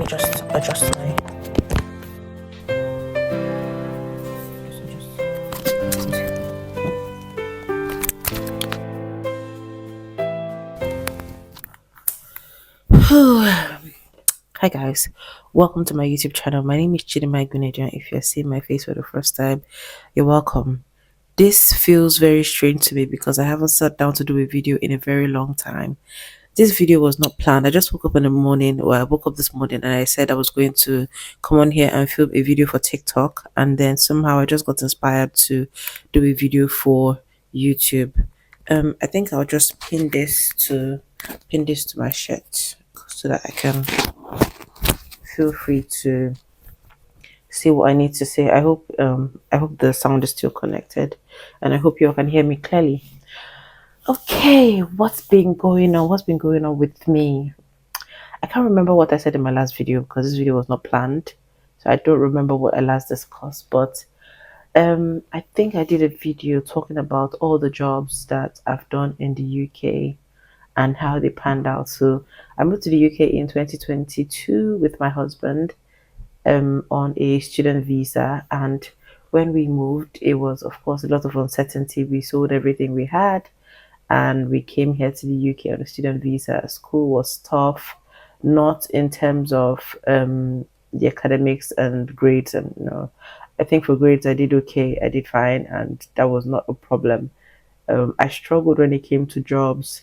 just adjust my. Hi guys, welcome to my YouTube channel. My name is Chidimma Igunedia. If you're seeing my face for the first time, you're welcome. This feels very strange to me because I haven't sat down to do a video in a very long time. This video was not planned. I just woke up in the morning, or I woke up this morning and I said I was going to come on here and film a video for TikTok, and then somehow I just got inspired to do a video for YouTube. I think I'll just pin this to my shirt so that I can feel free to see what I need to say. I hope the sound is still connected and I hope you all can hear me clearly. Okay, what's been going on? What's been going on with me? I can't remember what I said in my last video because this video was not planned. So I don't remember what I last discussed, but I think I did a video talking about all the jobs that I've done in the UK and how they panned out. So I moved to the UK in 2022 with my husband on a student visa, and when we moved it was of course a lot of uncertainty. We sold everything we had and we came here to the UK on a student visa. School was tough, not in terms of the academics and grades, and I think for grades I did okay, I did fine, and that was not a problem. I struggled when it came to jobs.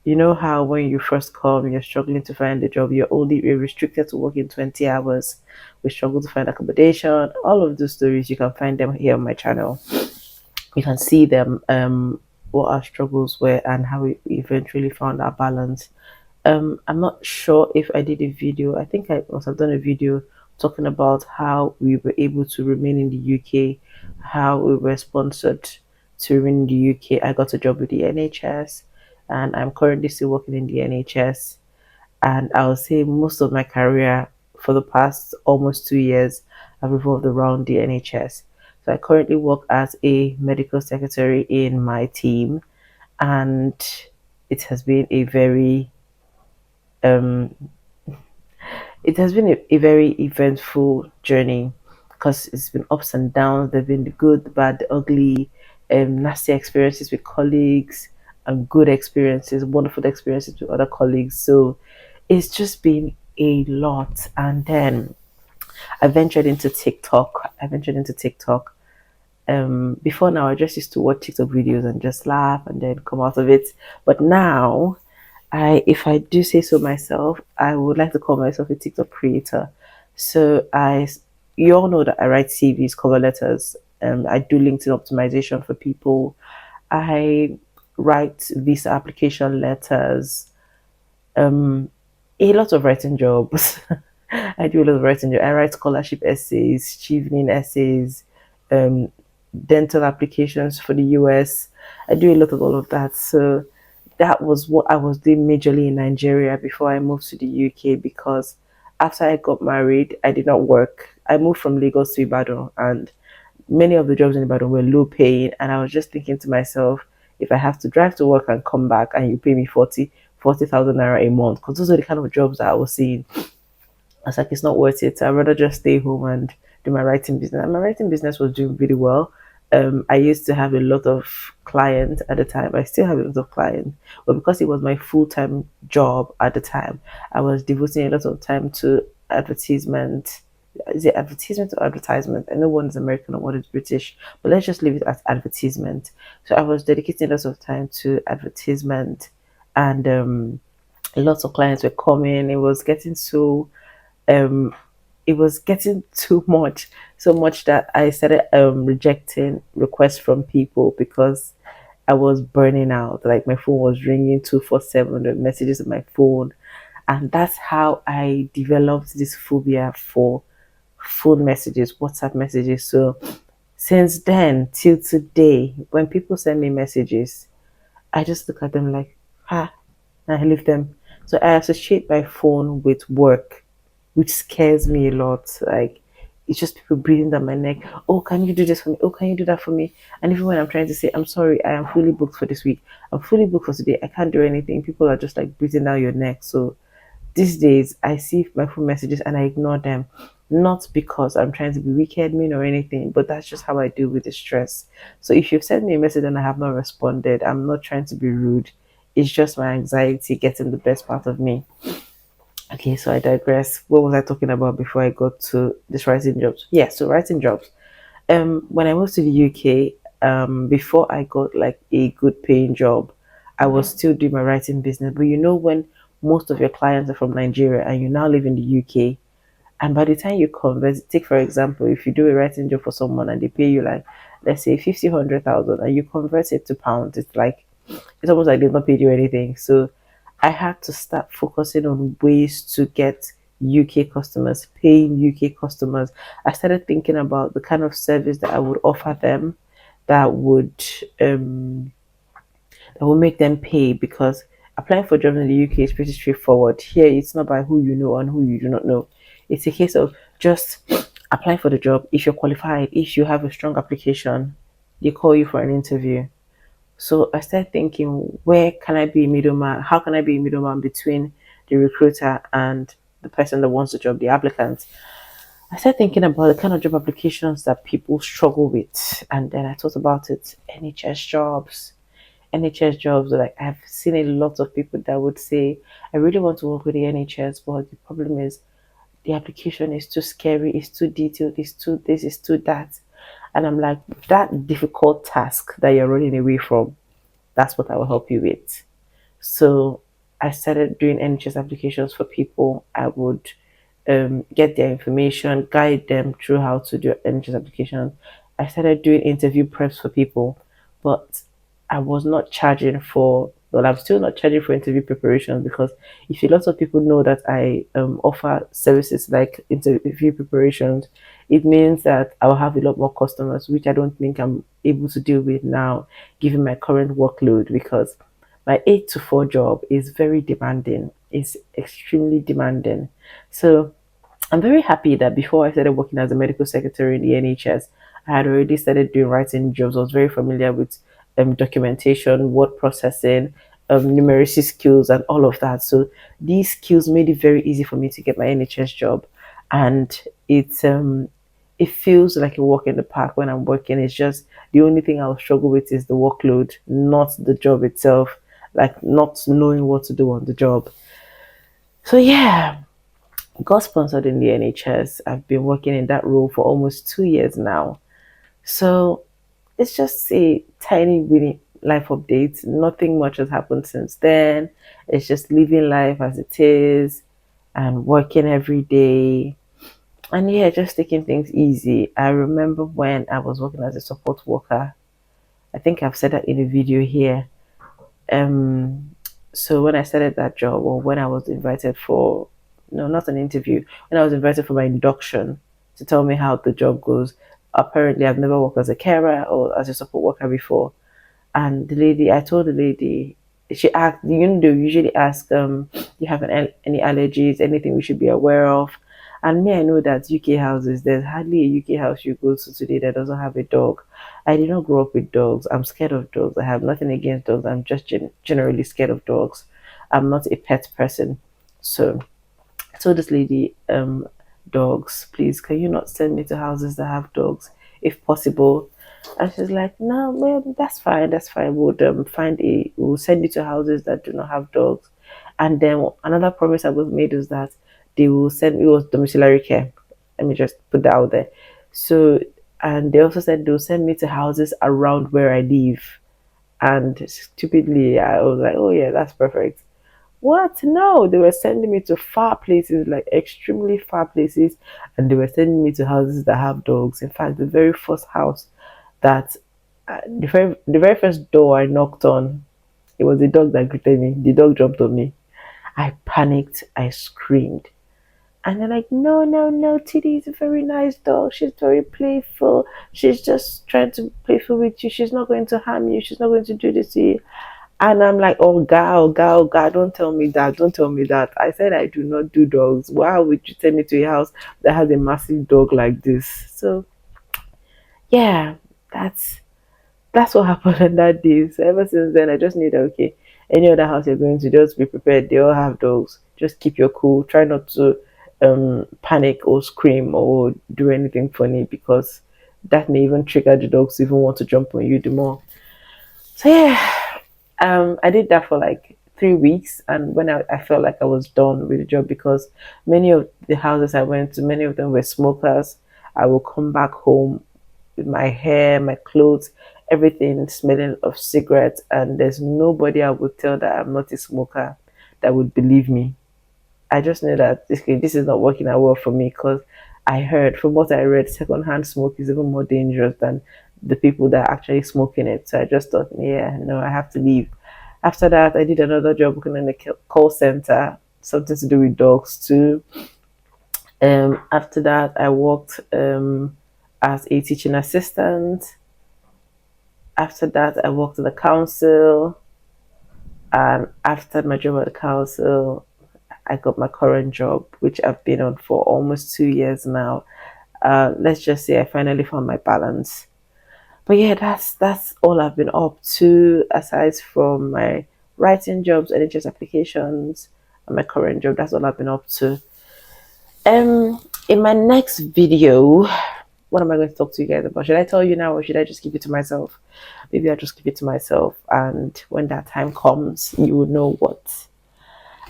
You know how when you first come, you're struggling to find a job, you're restricted to working 20 hours. We struggle to find accommodation. All of those stories, you can find them here on my channel. You can see them, what our struggles were and how we eventually found our balance. I'm not sure if I did a video. I think I must have done a video talking about how we were able to remain in the UK, how we were sponsored to remain in the UK. I got a job with the NHS and I'm currently still working in the NHS. And I would say most of my career for the past almost 2 years have revolved around the NHS. So I currently work as a medical secretary in my team, and it has been a very um, a very eventful journey because it's been ups and downs. There've been the good, the bad, the ugly, nasty experiences with colleagues, and good experiences, wonderful experiences with other colleagues. So it's just been a lot. And then I ventured into TikTok. Before now, I just used to watch TikTok videos and just laugh and then come out of it. But now, if I do say so myself, I would like to call myself a TikTok creator. So you all know that I write CVs, cover letters. I do LinkedIn optimization for people. I write visa application letters. A lot of writing jobs. I do a lot of writing jobs. I write scholarship essays, chevening essays, um, dental applications for the US. I do a lot of all of that. So that was what I was doing majorly in Nigeria before I moved to the UK, because after I got married, I did not work. I moved from Lagos to Ibadan, and many of the jobs in Ibadan were low paying, and I was just thinking to myself, if I have to drive to work and come back and you pay me 40,000 naira a month, because those are the kind of jobs that I was seeing, I was like, it's not worth it. I'd rather just stay home and do my writing business. And my writing business was doing really well. I used to have a lot of clients at the time. I still have a lot of clients, but because it was my full-time job at the time, I was devoting a lot of time to advertisement. Is it advertisement or advertisement? I know one is American and one is British, but let's just leave it as advertisement. So I was dedicating lots of time to advertisement, and lots of clients were coming. Um it was getting too much, so much that I started rejecting requests from people because I was burning out. Like my phone was ringing 247, the messages on my phone, and that's how I developed this phobia for phone messages, WhatsApp messages. So since then till today, when people send me messages, I just look at them like, ah, and I leave them. So I associate my phone with work, which scares me a lot. Like, it's just people breathing down my neck. Oh, can you do this for me? Oh, can you do that for me? And even when I'm trying to say, I'm sorry, I am fully booked for this week, I'm fully booked for today, I can't do anything, people are just like breathing down your neck. So these days I see my phone messages and I ignore them. Not because I'm trying to be wicked, mean, or anything, but that's just how I deal with the stress. So if you've sent me a message and I have not responded, I'm not trying to be rude. It's just my anxiety getting the best part of me. Okay, so I digress. What was I talking about before I got to this writing jobs? Yeah, so writing jobs. When I moved to the UK, before I got like a good paying job, I was still doing my writing business. But you know, when most of your clients are from Nigeria and you now live in the UK, and by the time you convert, take for example, if you do a writing job for someone and they pay you like, let's say 50, 100,000, and you convert it to pounds, it's like, it's almost like they've not paid you anything. So I had to start focusing on ways to get UK customers, paying UK customers. I started thinking about the kind of service that I would offer them that would um that will make them pay, because applying for jobs in the UK is pretty straightforward. Here it's not by who you know and who you do not know. It's a case of just apply for the job. If you're qualified, if you have a strong application, they call you for an interview. So I started thinking, where can I be a middleman? How can I be a middleman between the recruiter and the person that wants the job, the applicant? I started thinking about the kind of job applications that people struggle with. And then I thought about it, NHS jobs. NHS jobs, like I've seen a lot of people that would say, I really want to work with the NHS, but the problem is the application is too scary, it's too detailed, it's too this, it's too that. And I'm like, that difficult task that you're running away from, that's what I will help you with. So I started doing NHS applications for people. I would get their information, guide them through how to do NHS applications. I started doing interview preps for people, but I was not charging for. Well, I'm still not charging for interview preparations, because if a lot of people know that I offer services like interview preparations, it means that I'll have a lot more customers, which I don't think I'm able to deal with now, given my current workload, because my 8 to 4 job is very demanding. It's extremely demanding. So I'm very happy that before I started working as a medical secretary in the NHS, I had already started doing writing jobs. I was very familiar with documentation, word processing, numeracy skills, and all of that. So these skills made it very easy for me to get my NHS job, and it feels like a walk in the park when I'm working. It's just the only thing I'll struggle with is the workload, not the job itself, like not knowing what to do on the job. So yeah, got sponsored in the NHS. I've been working in that role for almost 2 years now. So it's just a tiny mini life update. Nothing much has happened since then. It's just living life as it is and working every day. And yeah, just taking things easy. I remember when I was working as a support worker. I think I've said that in a video here. Um, so when I started that job, or when I was invited for, no, not an interview, when I was invited for my induction to tell me how the job goes, apparently I've never worked as a carer or as a support worker before. And the lady, I told the lady, she asked, you know, they usually ask, do you have any allergies, anything we should be aware of? And me, I know that UK houses, there's hardly a UK house you go to today that doesn't have a dog. I did not grow up with dogs. I'm scared of dogs. I have nothing against dogs. I'm just generally scared of dogs. I'm not a pet person. So I told this lady, dogs, please, can you not send me to houses that have dogs if possible? And she's like, no, well, that's fine, that's fine. We'll send you to houses that do not have dogs. And then another promise I was made is that they will send me, it was domiciliary care. Let me just put that out there. So, and they also said they'll send me to houses around where I live. And stupidly, I was like, oh yeah, that's perfect. What? No, they were sending me to far places, like extremely far places, and they were sending me to houses that have dogs. In fact, the very first house that the very first door I knocked on, it was the dog that greeted me. The dog jumped on me. I panicked. I screamed. And they're like, no, no, no, Tiddy is a very nice dog. She's very playful. She's just trying to be playful with you. She's not going to harm you. She's not going to do this to you. And I'm like, oh, God, don't tell me that. Don't tell me that. I said I do not do dogs. Why would you send me to a house that has a massive dog like this? So, yeah, that's that's what happened on that day. So ever since then, I just knew that, okay, any other house you're going to, just be prepared. They all have dogs. just keep your cool. Try not to panic or scream or do anything funny, because that may even trigger the dogs to even want to jump on you the more. So yeah, I did that for like 3 weeks, and when I felt like I was done with the job, because many of the houses I went to, many of them were smokers. I will come back home with my hair, my clothes, everything smelling of cigarettes, and there's nobody I would tell that I'm not a smoker that would believe me. I just know that this is not working out well for me, because I heard from what I read, secondhand smoke is even more dangerous than the people that are actually smoking it. So I just thought, yeah, no, I have to leave. After that, I did another job working in a call center, something to do with dogs too. After that, I worked as a teaching assistant. After that, I worked at the council. And after my job at the council, I got my current job, which I've been on for almost 2 years now. Let's just say I finally found my balance. But yeah, that's all I've been up to, aside from my writing jobs, NHS applications, and my current job. That's all I've been up to. In my next video, what am I going to talk to you guys about? Should I tell you now, or should I just keep it to myself? Maybe I'll just keep it to myself, and when that time comes, you will know what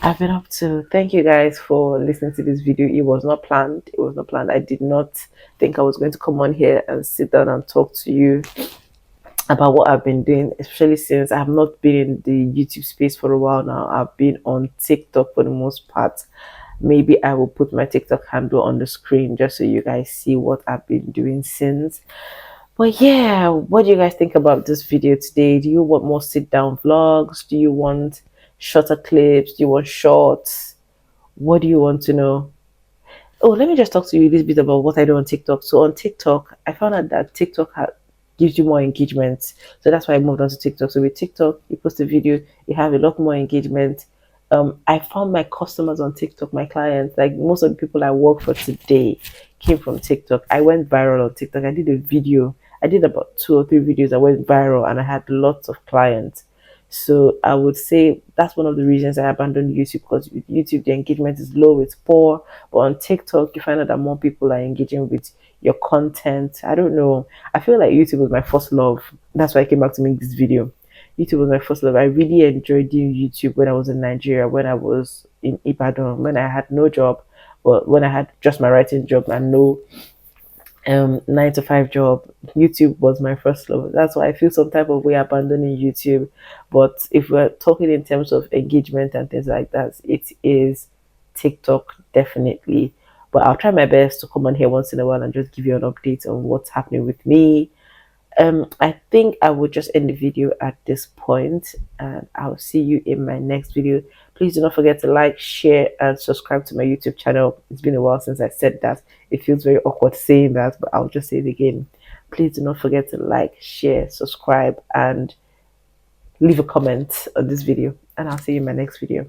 I've been up to. Thank you guys for listening to this video. It was not planned. It was not planned. I did not think I was going to come on here and sit down and talk to you about what I've been doing, especially since I have not been in the YouTube space for a while now. I've been on TikTok for the most part. Maybe I will put my TikTok handle on the screen just so you guys see what I've been doing since. But yeah, what do you guys think about this video today? Do you want more sit down vlogs? Do you want shorter clips? Do you want shorts? What do you want to know? Oh, let me just talk to you a little bit about what I do on TikTok. So on TikTok, I found out that gives you more engagement. So that's why I moved on to TikTok. So with TikTok, you post a video, you have a lot more engagement. I found my customers on TikTok, my clients, like most of the people I work for today came from TikTok. I went viral on TikTok. I did a video. I did about 2 or 3 videos. I went viral and I had lots of clients. So I would say that's one of the reasons I abandoned YouTube, because with YouTube the engagement is low, it's poor. But on TikTok, you find out that more people are engaging with your content. I don't know. I feel like YouTube was my first love. That's why I came back to make this video. YouTube was my first love. I really enjoyed doing YouTube when I was in Nigeria, when I was in Ibadan, when I had no job, but when I had just my writing job and no 9 to 5 job. YouTube was my first love. That's why I feel some type of way abandoning YouTube. But if we're talking in terms of engagement and things like that, it is TikTok definitely. But I'll try my best to come on here once in a while and just give you an update on what's happening with me. I think I will just end the video at this point, and I'll see you in my next video. Please do not forget to like, share, and subscribe to my YouTube channel. It's been a while since I said that. It feels very awkward saying that, but I'll just say it again. Please do not forget to like, share, subscribe, and leave a comment on this video, and I'll see you in my next video.